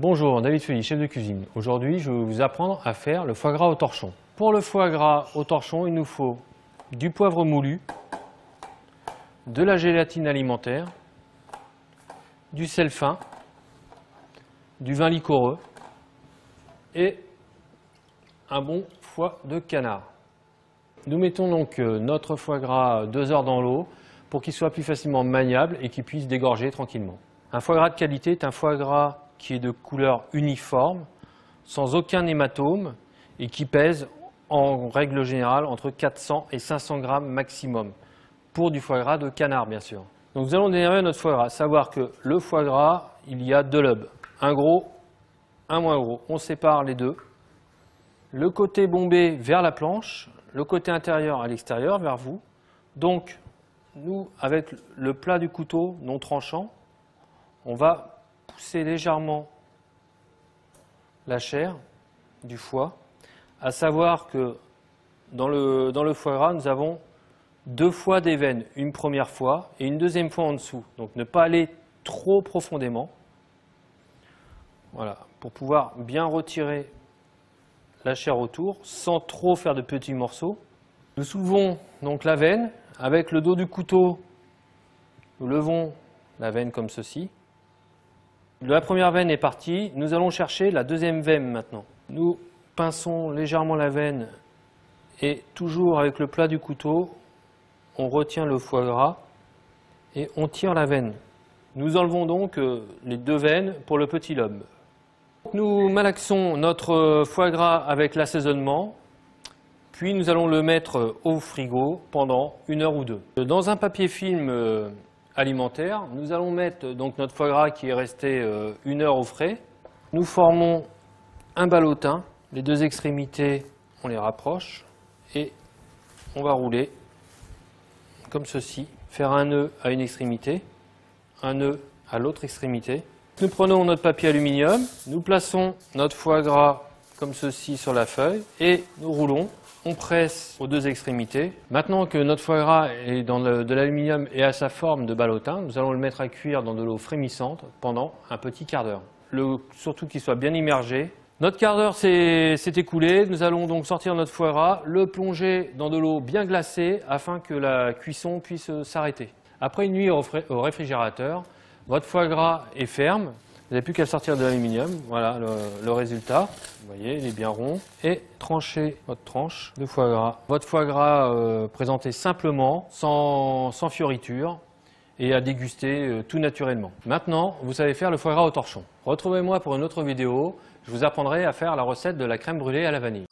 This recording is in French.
Bonjour, David Feuilly, chef de cuisine. Aujourd'hui, je vais vous apprendre à faire le foie gras au torchon. Pour le foie gras au torchon, il nous faut du poivre moulu, de la gélatine alimentaire, du sel fin, du vin liquoreux et un bon foie de canard. Nous mettons donc notre foie gras 2 heures dans l'eau pour qu'il soit plus facilement maniable et qu'il puisse dégorger tranquillement. Un foie gras de qualité est un foie gras qui est de couleur uniforme, sans aucun hématome et qui pèse en règle générale entre 400 et 500 grammes maximum, pour du foie gras de canard bien sûr. Donc nous allons démarrer notre foie gras, savoir que le foie gras, il y a 2 lobes, un gros, un moins gros. On sépare les deux, le côté bombé vers la planche, le côté intérieur à l'extérieur vers vous. Donc nous, avec le plat du couteau non tranchant, on va pousser légèrement la chair du foie, à savoir que dans le foie gras, nous avons 2 fois des veines, une première fois et une deuxième fois en dessous. Donc ne pas aller trop profondément, voilà, pour pouvoir bien retirer la chair autour sans trop faire de petits morceaux. Nous soulevons donc la veine, avec le dos du couteau, nous levons la veine comme ceci. La première veine est partie, nous allons chercher la deuxième veine maintenant. Nous pinçons légèrement la veine et toujours avec le plat du couteau, on retient le foie gras et on tire la veine. Nous enlevons donc les 2 veines pour le petit lobe. Nous malaxons notre foie gras avec l'assaisonnement, puis nous allons le mettre au frigo pendant 1 heure ou 2. Dans un papier film alimentaire, nous allons mettre donc notre foie gras qui est resté 1 heure au frais. Nous formons un ballotin, les 2 extrémités on les rapproche et on va rouler comme ceci, faire un nœud à une extrémité, un nœud à l'autre extrémité. Nous prenons notre papier aluminium, nous plaçons notre foie gras comme ceci sur la feuille et nous roulons. On presse aux 2 extrémités. Maintenant que notre foie gras est dans de l'aluminium et à sa forme de ballotin, nous allons le mettre à cuire dans de l'eau frémissante pendant un petit quart d'heure. Surtout qu'il soit bien immergé. Notre quart d'heure s'est écoulé. Nous allons donc sortir notre foie gras, le plonger dans de l'eau bien glacée afin que la cuisson puisse s'arrêter. Après une nuit au réfrigérateur, votre foie gras est ferme. Vous n'avez plus qu'à sortir de l'aluminium, voilà le résultat. Vous voyez, il est bien rond. Et tranchez votre tranche de foie gras. Votre foie gras présenté simplement, sans fioriture, et à déguster tout naturellement. Maintenant, vous savez faire le foie gras au torchon. Retrouvez-moi pour une autre vidéo. Je vous apprendrai à faire la recette de la crème brûlée à la vanille.